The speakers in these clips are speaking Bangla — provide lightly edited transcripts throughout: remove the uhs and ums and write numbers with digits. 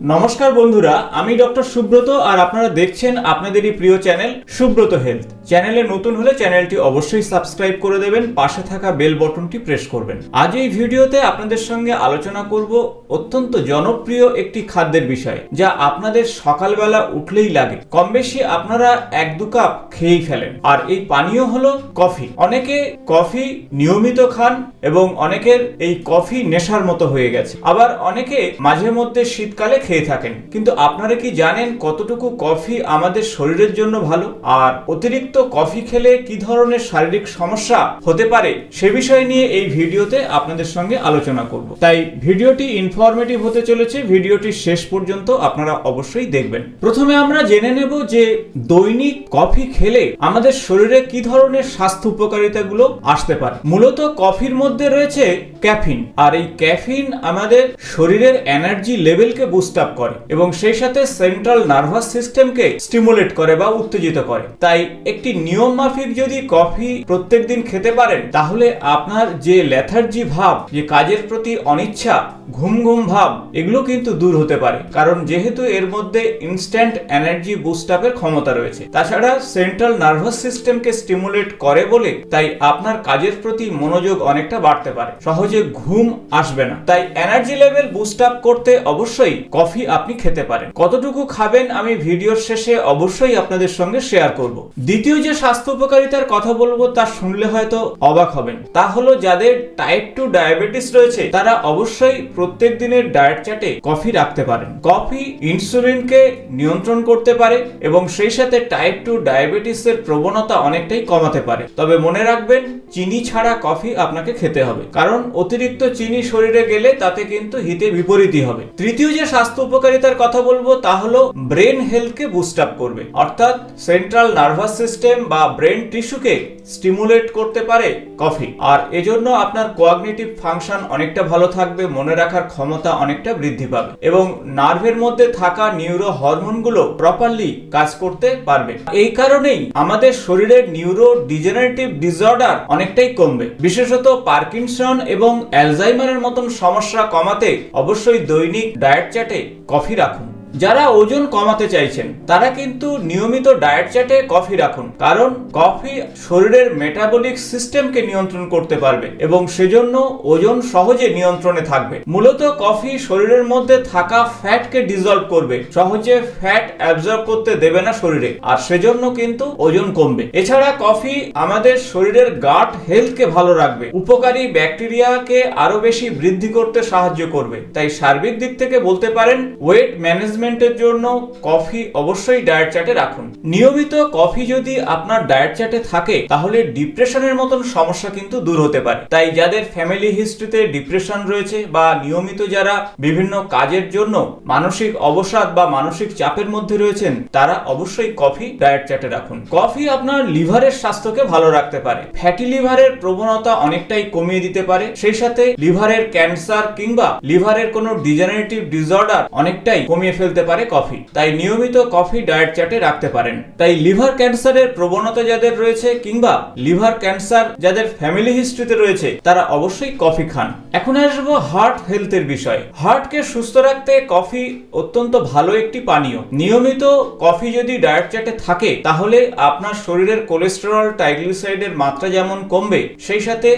नमस्कार बंधुरा आमी डॉक्टर सुब्रत और आपनारा देखছেন আপনাদেরই প্রিয় চ্যানেল সুব্রত হেলথ। চ্যানেলে নতুন হলে চ্যানেলটি অবশ্যই সাবস্ক্রাইব করে দেবেন, পাশে থাকা বেল বাটনটি প্রেস করবেন। আজ এই ভিডিওতে আপনাদের সঙ্গে আলোচনা করব অত্যন্ত জনপ্রিয় একটি খাদ্যের বিষয়ে, যা আপনাদের সকালবেলা উঠলেই লাগে। কম বেশি আপনারা 1-2 কাপ খেয়েই ফেলেন, আর এই পানীয় হলো কফি। অনেকে কফি নিয়মিত খান এবং অনেকের এই কফি নেশার মতো হয়ে গেছে। আবার অনেকে মাঝে মধ্যে শীতকালে খেয়ে থাকেন। কিন্তু আপনারা কি জানেন কতটুকু কফি আমাদের শরীরের জন্য ভালো, আর অতিরিক্ত কফি খেলে কি ধরনের শারীরিক সমস্যা হতে পারে সে বিষয় নিয়ে এই ভিডিওতে আপনাদের সঙ্গে আলোচনা করব। তাই ভিডিওটি ইনফরমেটিভ হতে চলেছে, ভিডিওটি শেষ পর্যন্ত আপনারা অবশ্যই দেখবেন। প্রথমে আমরা জেনে নেব যে দৈনিক কফি খেলে আমাদের শরীরে কি ধরনের স্বাস্থ্য উপকারিতাগুলো আসতে পারে। মূলত কফির মধ্যে রয়েছে ক্যাফিন, আর এই ক্যাফিন আমাদের শরীরের এনার্জি লেভেলকে বুস্ট আপ করে এবং সেই সাথে সেন্ট্রাল নার্ভাস সিস্টেমকে স্টিমুলেট করে বা উত্তেজিত করে। তাই একটি নিয়ম মাফিক যদি কফি প্রত্যেকদিন খেতে পারেন, তাহলে আপনার যে লেথার্জি ভাব, যে কাজের প্রতি অনিচ্ছা, ঘুম ঘুম ভাব, এগুলো কিন্তু দূর হতে পারে। কারণ যেহেতু এর মধ্যে ইনস্ট্যান্ট এনার্জি বুস্ট আপের ক্ষমতা রয়েছে, তাছাড়া সেন্ট্রাল নার্ভাস সিস্টেমকে স্টিমুলেট করে বলে তাই আপনার কাজের প্রতি মনোযোগ অনেকটা বাড়তে পারে, সহজে ঘুম আসবে না। তাই এনার্জি লেভেল বুস্ট আপ করতে অবশ্যই কফি আপনি খেতে পারেন। কতটুকু খাবেন আমি ভিডিওর শেষে অবশ্যই আপনাদের সঙ্গে শেয়ার করব। দ্বিতীয় যে স্বাস্থ্য উপকারিতার কথা বলবো তা শুনলে হয়তো অবাক হবেন। তা হলো যাদের টাইপ 2 ডায়াবেটিস রয়েছে, তারা অবশ্যই প্রত্যেক দিনের ডায়েট চার্টে কফি রাখতে পারেন। কফি ইনসুলিনকে নিয়ন্ত্রণ করতে পারে এবং সেই সাথে টাইপ 2 ডায়াবেটিসের প্রবণতা অনেকটাই কমাতে পারে। তবে মনে রাখবেন, চিনি ছাড়া কফি আপনাকে খেতে হবে, কারণ অতিরিক্ত চিনি শরীরে গেলে তাতে কিন্তু হিতে বিপরীতই হবে। তৃতীয় যে স্বাস্থ্য উপকারিতার কথা বলবো তা হলো ব্রেন হেলথকে বুস্ট আপ করবে, অর্থাৎ সেন্ট্রাল নার্ভাস সিস্টেম বা ব্রেন টিস্যুকে স্টিমুলেট করতে পারে কফি। আর এজন্য আপনার কোঅগনিটিভ ফাংশন অনেকটা ভালো থাকবে, মনে রাখার ক্ষমতা অনেকটা বৃদ্ধি পাবে এবং নার্ভের মধ্যে থাকা নিউরো হরমোনগুলো প্রপারলি কাজ করতে পারবে। এই কারণেই আমাদের শরীরের নিউরো ডিজেনারেটিভ ডিসঅর্ডার অনেকটাই কমবে। বিশেষত পার্কিনসন এবং অ্যালজাইমারের মতন সমস্যা কমাতে অবশ্যই দৈনিক ডায়েট চার্টে কফি রাখুন। যারা ওজন কমাতে চাইছেন তারা কিন্তু নিয়মিত ডায়েট চার্টে কফি রাখুন, কারণ কফি শরীরের মেটাবলিক সিস্টেমকে নিয়ন্ত্রণ করতে পারবে এবং সেজন্য ওজন সহজে নিয়ন্ত্রণে থাকবে। মূলত কফি শরীরের মধ্যে থাকা ফ্যাটকে ডিসলভ করবে, সহজে ফ্যাট অ্যাবজর্ব করতে দেবে না শরীরে, আর সেজন্য কিন্তু ওজন কমবে। এছাড়া কফি আমাদের শরীরের গাট হেলথকে ভালো রাখবে, উপকারী ব্যাকটেরিয়াকে আরো বেশি বৃদ্ধি করতে সাহায্য করবে। তাই সার্বিক দিক থেকে বলতে পারেন ওয়েট ম্যানেজমেন্টের জন্য কফি অবশ্যই ডায়েট চার্টে রাখুন। নিয়মিত কফি যদি আপনার ডায়েট চার্টে থাকে, তাহলে ডিপ্রেশনের মতন সমস্যা কিন্তু দূর হতে পারে। তাই যাদের ফ্যামিলি হিস্ট্রিতে ডিপ্রেশন রয়েছে বা নিয়মিত যারা বিভিন্ন কাজের জন্য মানসিক অবসাদ বা মানসিক চাপের মধ্যে রয়েছেন, তারা অবশ্যই কফি ডায়েট চার্টে রাখুন। কফি আপনার লিভারের স্বাস্থ্যকে ভালো রাখতে পারে, ফ্যাটি লিভারের প্রবণতা অনেকটাই কমিয়ে দিতে পারে, সেই সাথে লিভারের ক্যান্সার কিংবা লিভারের কোনো ডিজেনারেটিভ ডিসঅর্ডার অনেকটাই কমিয়ে ফেলতে পারে কফি। তাই নিয়মিত কফি ডায়েট চার্টে রাখতে পারেন। তাই লিভার ক্যান্সারের প্রবণতা যাদের রয়েছে কিংবা লিভার ক্যান্সার যাদের ফ্যামিলি হিস্ট্রিতে রয়েছে, তারা অবশ্যই কফি খান। এখন আসবো হার্ট হেলথের বিষয়ে। হার্টকে সুস্থ রাখতে কফি অত্যন্ত ভালো একটি পানীয়। নিয়মিত কফি যদি ডায়েট চার্টে থাকে, তাহলে আপনার শরীরের কোলেস্টেরল, ট্রাইগ্লিসারাইডের মাত্রা যেমন কমবে, সেই সাথে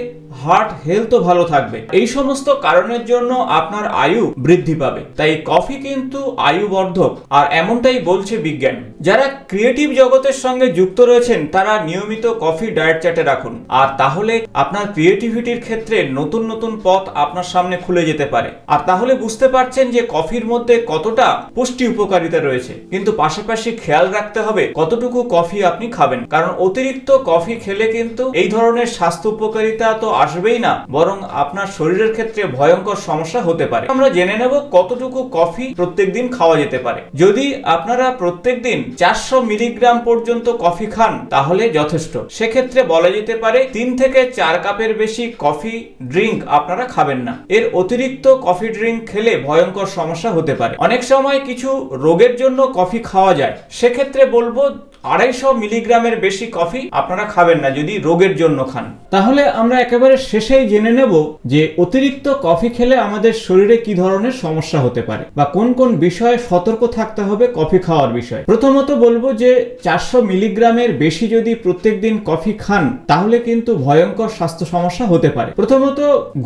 হার্ট হেলথও ভালো থাকবে। এই সমস্ত কারণের জন্য আপনার আয়ু বৃদ্ধি পাবে। তাই কফি কিন্তু আয়ু বর্ধক, আর এমনটাই বলছে বিজ্ঞান। যারা ক্রিয়েটিভ জগতের সঙ্গে যুক্ত রয়েছেন, তারা নিয়মিত কফি ডায়েট চার্টে রাখুন, আর তাহলে আপনার ক্রিয়েটিভিটির ক্ষেত্রে নতুন নতুন পথ আপনার সামনে খুলে যেতে পারে। আর তাহলে বুঝতে পারছেন যে কফির মধ্যে কতটা পুষ্টি উপকারিতা রয়েছে। কিন্তু পাশাপাশি খেয়াল রাখতে হবে কতটুকু কফি আপনি খাবেন, কারণ অতিরিক্ত কফি খেলে কিন্তু এই ধরনের স্বাস্থ্য উপকারিতা তো আসবেই না, বরং আপনার শরীরের ক্ষেত্রে ভয়ঙ্কর সমস্যা হতে পারে। আমরা জেনে নেব কতটুকু কফি প্রত্যেকদিন খাওয়া যেতে পারে। যদি আপনারা প্রত্যেকদিন 400 মিলিগ্রাম পর্যন্ত কফি খান, তাহলে যথেষ্ট। সেক্ষেত্রে বলা যেতে পারে 3 থেকে 4 কাপের বেশি কফি ড্রিঙ্ক আপনারা খাবেন না। এর অতিরিক্ত কফি ড্রিঙ্ক খেলে ভয়ঙ্কর সমস্যা হতে পারে। অনেক সময় কিছু রোগের জন্য কফি খাওয়া যায়, সেক্ষেত্রে বলবো 250 মিলিগ্রামের বেশি কফি আপনারা খাবেন না যদি রোগের জন্য খান। তাহলে আমরা একেবারে একেবারে শেষেই জেনে নেব যে অতিরিক্ত কফি খেলে আমাদের শরীরে কি ধরনের সমস্যা হতে পারে বা কোন কোন বিষয়ে সতর্ক থাকতে হবে কফি খাওয়ার বিষয়ে। প্রথমত বলবো যে 400 মিলিগ্রামের বেশি যদি প্রত্যেকদিন কফি খান তাহলে কিন্তু ভয়ঙ্কর স্বাস্থ্য সমস্যা হতে পারে। প্রথমত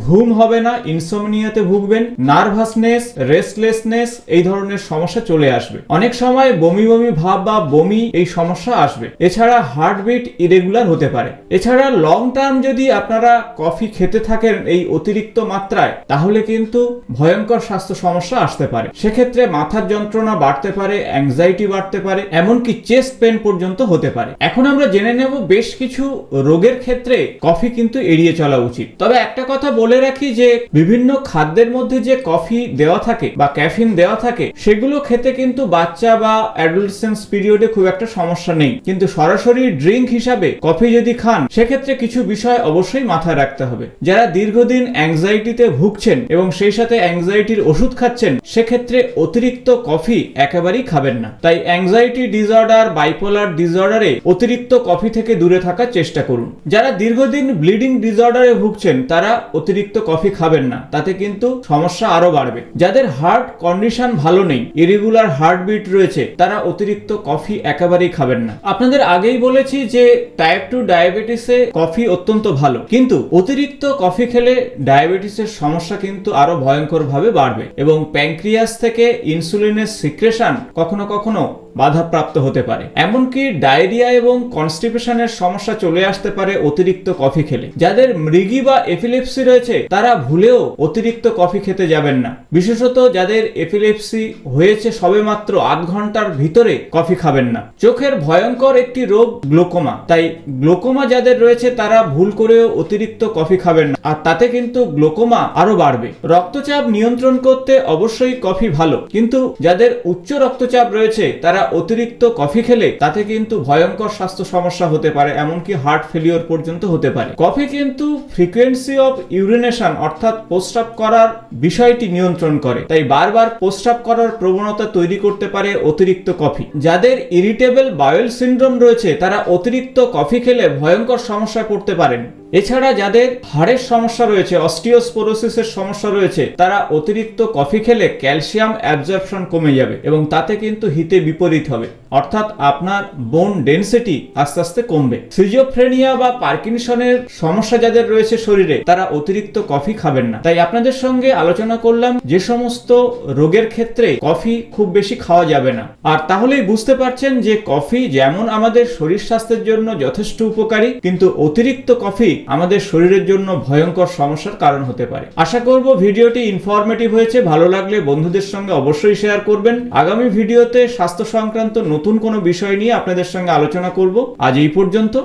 ঘুম হবে না, ইনসোমনিয়াতে ভুগবেন, নার্ভাসনেস, রেস্টলেসনেস এই ধরনের সমস্যা চলে আসবে। অনেক সময় বমি বমি ভাব বা বমি এই সমস্যা আসবে। এছাড়া হার্টবিট ইরেগুলার হতে পারে। এছাড়া লং টার্ম যদি আপনারা কফি খেতে থাকেন এই অতিরিক্ত মাত্রায় তাহলে কিন্তু ভয়ঙ্কর স্বাস্থ্য সমস্যা আসতে পারে। সেক্ষেত্রে মাথার যন্ত্রণা বাড়তে পারে, অ্যাংজাইটি বাড়তে পারে, এমনকি চেস্ট পেন পর্যন্ত হতে পারে। এখন আমরা জেনে নেব বেশ কিছু রোগের ক্ষেত্রে কফি কিন্তু এড়িয়ে চলা উচিত। তবে একটা কথা বলে রাখি যে বিভিন্ন খাদ্যের মধ্যে যে কফি দেওয়া থাকে বা ক্যাফিন দেওয়া থাকে সেগুলো খেতে কিন্তু বাচ্চা বা অ্যাডোলেসেন্স পিরিয়ডে খুব একটা সমস্যা নেই, কিন্তু সরাসরি ড্রিঙ্ক হিসাবে কফি যদি খান সেক্ষেত্রে কিছু বিষয় অবশ্যই মাথায় রাখতে হবে। যারা দীর্ঘদিন অ্যাংজাইটিতে ভুগছেন এবং সেই সাথে অ্যাংজাইটির ওষুধ খাচ্ছেন সেক্ষেত্রে অতিরিক্ত কফি একেবারেই খাবেন না। তাই অ্যাংজাইটি ডিসঅর্ডার, বাইপোলার ডিসঅর্ডারে অতিরিক্ত কফি থেকে দূরে থাকার চেষ্টা করুন। যারা দীর্ঘদিন ব্লিডিং ডিসঅর্ডারে ভুগছেন তারা অতিরিক্ত কফি খাবেন না, তাতে কিন্তু সমস্যা আরো বাড়বে। যাদের হার্ট কন্ডিশন ভালো নেই, ইরেগুলার হার্টবিট রয়েছে, তারা অতিরিক্ত কফি একেবারেই খাবেন না। আপনাদের আগেই বলেছি যে টাইপ 2 ডায়াবেটিসে কফি অত্যন্ত ভালো, কিন্তু অতিরিক্ত কফি খেলে ডায়াবেটিসের সমস্যা কিন্তু আরো ভয়ঙ্কর ভাবে বাড়বে এবং প্যানক্রিয়াস থেকে ইনসুলিনের সিক্রেশন কখনো কখনো বাধাপ্রাপ্ত হতে পারে। এমনকি ডায়রিয়া এবং কনস্টিপেশনের সমস্যা চলে আসতে পারে অতিরিক্ত কফি খেলে। যাদের মৃগী বা এপিলেপসি রয়েছে তারা ভুলেও অতিরিক্ত কফি খেতে যাবেন না। বিশেষত যাদের এপিলেপসি হয়েছে সবেমাত্র 8 ঘন্টার ভিতরে কফি খাবেন না। চোখের ভয়ঙ্কর একটি রোগ গ্লোকোমা, তাই গ্লোকোমা যাদের রয়েছে তারা ভুল করেও অতিরিক্ত কফি খাবেন না, আর তাতে কিন্তু গ্লোকোমা আরো বাড়বে। রক্তচাপ নিয়ন্ত্রণ করতে অবশ্যই কফি ভালো, কিন্তু যাদের উচ্চ রক্তচাপ রয়েছে তারা অতিরিক্ত কফি খেলে তাতে কিন্তু ভয়ঙ্কর স্বাস্থ্য সমস্যা হতে পারে, এমনকি হার্ট ফেলিওর পর্যন্ত হতে পারে। কফি কিন্তু ফ্রিকোয়েন্সি অফ ইউরিনেশন অর্থাৎ প্রস্রাব করার বিষয়টি নিয়ন্ত্রণ করে, তাই বারবার প্রস্রাব করার প্রবণতা তৈরি করতে পারে অতিরিক্ত কফি। যাদের ইরিটেবল বাউল সিনড্রোম রয়েছে তারা অতিরিক্ত কফি খেলে ভয়ঙ্কর সমস্যায় পড়তে পারেন। এছাড়া যাদের হাড়ের সমস্যা রয়েছে, অস্টিওস্পোরোসিসের সমস্যা রয়েছে, তারা অতিরিক্ত কফি খেলে ক্যালসিয়াম অ্যাবজর্পশন কমে যাবে এবং তাতে কিন্তু হিতে বিপরীত হবে, অর্থাৎ আপনার বোন ডেনসিটি আস্তে আস্তে কমবে। সিজোফ্রেনিয়া বা পার্কিনসনের সমস্যা যাদের রয়েছে শরীরে তারা অতিরিক্ত কফি খাবেন না। তাই আপনাদের সঙ্গে আলোচনা করলাম যে সমস্ত রোগের ক্ষেত্রে কফি খুব বেশি খাওয়া যাবে না। আর তাহলেই বুঝতে পারছেন যে কফি যেমন আমাদের শরীর স্বাস্থ্যের জন্য যথেষ্ট উপকারী, কিন্তু অতিরিক্ত কফি আমাদের শরীরের জন্য ভয়ঙ্কর সমস্যার কারণ হতে পারে। আশা করব ভিডিওটি ইনফরমেটিভ হয়েছে। ভালো লাগলে বন্ধুদের সঙ্গে অবশ্যই শেয়ার করবেন। আগামী ভিডিওতে স্বাস্থ্য সংক্রান্ত নতুন কোনো বিষয় নিয়ে আপনাদের সঙ্গে আলোচনা করব। আজ এই পর্যন্ত,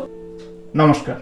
নমস্কার।